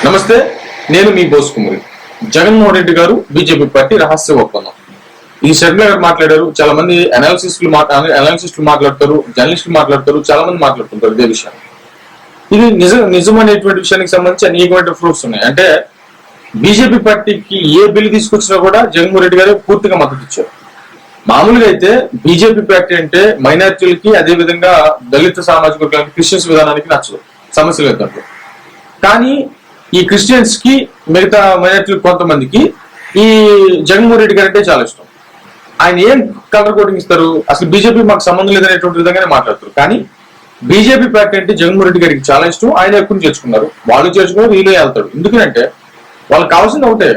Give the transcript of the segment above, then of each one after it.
నమస్తే, నేను మీ బోస్ కుమారి. జగన్మోహన్ రెడ్డి గారు బీజేపీ పార్టీ రహస్య ఒప్పందం. ఈ షర్మిల గారు మాట్లాడారు. చాలా మంది అనాలిసిస్టులు మాట్లాడతారు, జర్నలిస్టులు మాట్లాడతారు, చాలా మంది మాట్లాడుతుంటారు ఇదే విషయాన్ని. ఇది నిజమనేటువంటి విషయానికి సంబంధించి అనేకమైన ప్రూఫ్స్ ఉన్నాయి. అంటే బీజేపీ పార్టీకి ఏ బిల్లు తీసుకొచ్చినా కూడా జగన్మోహన్ రెడ్డి గారు పూర్తిగా మద్దతు ఇచ్చారు. మామూలుగా అయితే బీజేపీ పార్టీ అంటే మైనారిటీలకి, అదే విధంగా దళిత సామాజిక వర్గాలకి, క్రిస్టియన్స్ విధానానికి నచ్చదు, సమస్య లేదు దాంట్లో. కానీ ఈ క్రిస్టియన్స్ కి, మిగతా మైనారిటీ కొంతమందికి ఈ జగన్మోహన్ రెడ్డి గారు అంటే చాలా ఇష్టం. ఆయన ఏం కలర్ కోటింగ్ ఇస్తారు, అసలు బీజేపీ మాకు సంబంధం లేదనేటువంటి విధంగానే మాట్లాడతారు. కానీ బీజేపీ పార్టీ అంటే జగన్మోహన్ రెడ్డి గారికి చాలా ఇష్టం. ఆయన ఎక్కువ చేర్చుకున్నారు, వాళ్ళు చేర్చుకున్నారు, వీళ్ళు వెళ్తాడు. ఎందుకంటే వాళ్ళకి కావాల్సింది ఒకటే,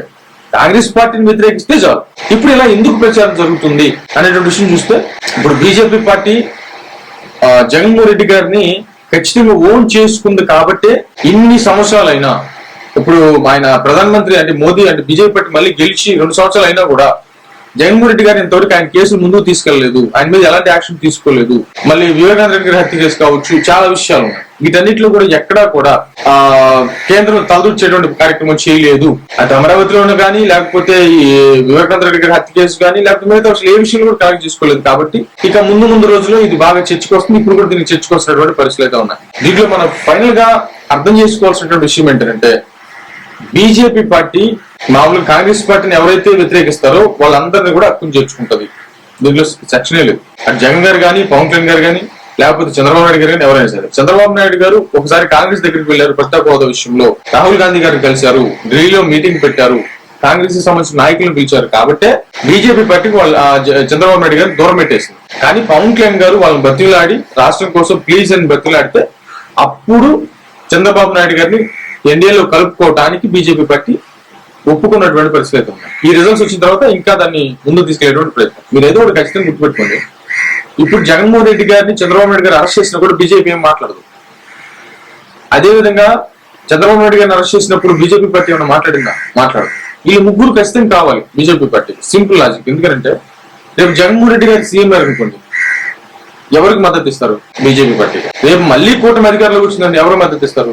కాంగ్రెస్ పార్టీని వ్యతిరేకిస్తే చాలు. ఇప్పుడు ఇలా ఎందుకు ప్రచారం జరుగుతుంది అనేటువంటి విషయం చూస్తే, ఇప్పుడు బీజేపీ పార్టీ జగన్మోహన్ రెడ్డి గారిని ఖచ్చితంగా ఓన్ చేసుకుంది కాబట్టి ఇన్ని సంవత్సరాలైనా, ఇప్పుడు ఆయన ప్రధానమంత్రి అంటే మోదీ అంటే బీజేపీ పార్టీ మళ్ళీ గెలిచి 2 సంవత్సరాలు అయినా కూడా జగన్మోహన్ రెడ్డి గారు ఇంతవరకు ఆయన కేసులు ముందుకు తీసుకెళ్లలేదు, ఆయన మీద ఎలాంటి యాక్షన్ తీసుకోలేదు. మళ్ళీ వివేకానంద రెడ్డి గారి హత్య కేసు కావచ్చు, చాలా విషయాలు ఉన్నాయి. వీటన్నిటిలో కూడా ఎక్కడా కూడా కేంద్రం తలదూర్చేటువంటి కార్యక్రమం చేయలేదు. అది అమరావతిలోనూ కానీ, లేకపోతే ఈ వివేకానంద రెడ్డి గారి హత్య కేసు కానీ, లేకపోతే మిగతా అసలు ఏ విషయంలో కూడా కరెక్ట్ చేసుకోలేదు. కాబట్టి ఇక ముందు రోజుల్లో ఇది బాగా చర్చకు వస్తుంది. ఇప్పుడు కూడా దీనికి చర్చకు వస్తున్నటువంటి పరిస్థితులు అయితే ఉన్నాయి. దీంట్లో మనం ఫైనల్ గా అర్థం చేసుకోవాల్సినటువంటి విషయం ఏంటంటే, బీజేపీ పార్టీ మామూలుగా కాంగ్రెస్ పార్టీని ఎవరైతే వ్యతిరేకిస్తారో వాళ్ళందరినీ కూడా హక్కును చేర్చుకుంటది. దీంట్లో సెక్షనే లేదు. అటు జగన్ గారు కానీ, పవన్ కళ్యాణ్ గారు కానీ, లేకపోతే చంద్రబాబు నాయుడు గారు కానీ, ఎవరైనా సరే. చంద్రబాబు నాయుడు గారు ఒకసారి కాంగ్రెస్ దగ్గరికి వెళ్లారు ప్రత్యేక హోదా విషయంలో, రాహుల్ గాంధీ గారిని కలిశారు, ఢిల్లీలో మీటింగ్ పెట్టారు, కాంగ్రెస్ కి సంబంధించిన నాయకులను పిలిచారు. కాబట్టి బీజేపీ పార్టీకి వాళ్ళు చంద్రబాబు నాయుడు గారిని దూరం పెట్టేసింది. కానీ పవన్ కళ్యాణ్ గారు వాళ్ళని బతిలాడి, రాష్ట్రం కోసం ప్లీజ్ అని బతిలాడితే అప్పుడు చంద్రబాబు నాయుడు గారిని ఎన్డీఏలో కలుపుకోవడానికి బీజేపీ పార్టీ ఒప్పుకున్నటువంటి పరిస్థితి ఉన్నాయి. ఈ రిజల్ట్స్ వచ్చిన తర్వాత ఇంకా దాన్ని ముందుకు తీసుకెళ్లేటువంటి ప్రయత్నం. మీరు ఏదో ఒకటి ఖచ్చితంగా గుర్తుపెట్టుకోండి. ఇప్పుడు జగన్మోహన్ రెడ్డి గారిని చంద్రబాబు నాయుడు గారు అరెస్ట్ చేసినా కూడా బీజేపీ ఏం మాట్లాడదు. అదేవిధంగా చంద్రబాబు నాయుడు గారిని అరెస్ట్ చేసినప్పుడు బీజేపీ పార్టీ ఏమైనా మాట్లాడదు. ఈ ముగ్గురు ఖచ్చితంగా కావాలి బీజేపీ పార్టీ. Simple logic. ఎందుకంటే రేపు జగన్మోహన్ రెడ్డి గారి సీఎం గారు అనుకోండి, ఎవరికి మద్దతు ఇస్తారు? బీజేపీ పార్టీకి. రేపు మళ్ళీ కూటమి అధికారంలోకి వచ్చిందని ఎవరు మద్దతు ఇస్తారు?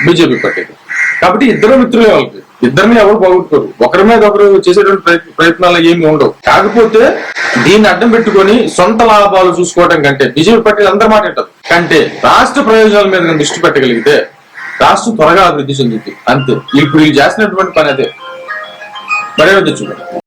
బీజేపీ పార్టీకి. కాబట్టి ఇద్దరు మిత్రులే వాళ్ళకి. ఇద్దరిని ఎవరు పోగొట్టుకోరు. ఒకరి మీద ఒకరు చేసేటువంటి ప్రయత్నాలు ఏమి ఉండవు. కాకపోతే దీన్ని అడ్డం పెట్టుకొని సొంత లాభాలు చూసుకోవడం కంటే, బీజేపీ పార్టీలు అందరూ మాట్లాడతారు కంటే, రాష్ట్ర ప్రయోజనాల మీద దృష్టి పెట్టగలిగితే రాష్ట్రం త్వరగా అభివృద్ధి చెందుతుంది. అంతే. ఇప్పుడు వీళ్ళు చేసినటువంటి పని అదే. మరేదో చూడండి.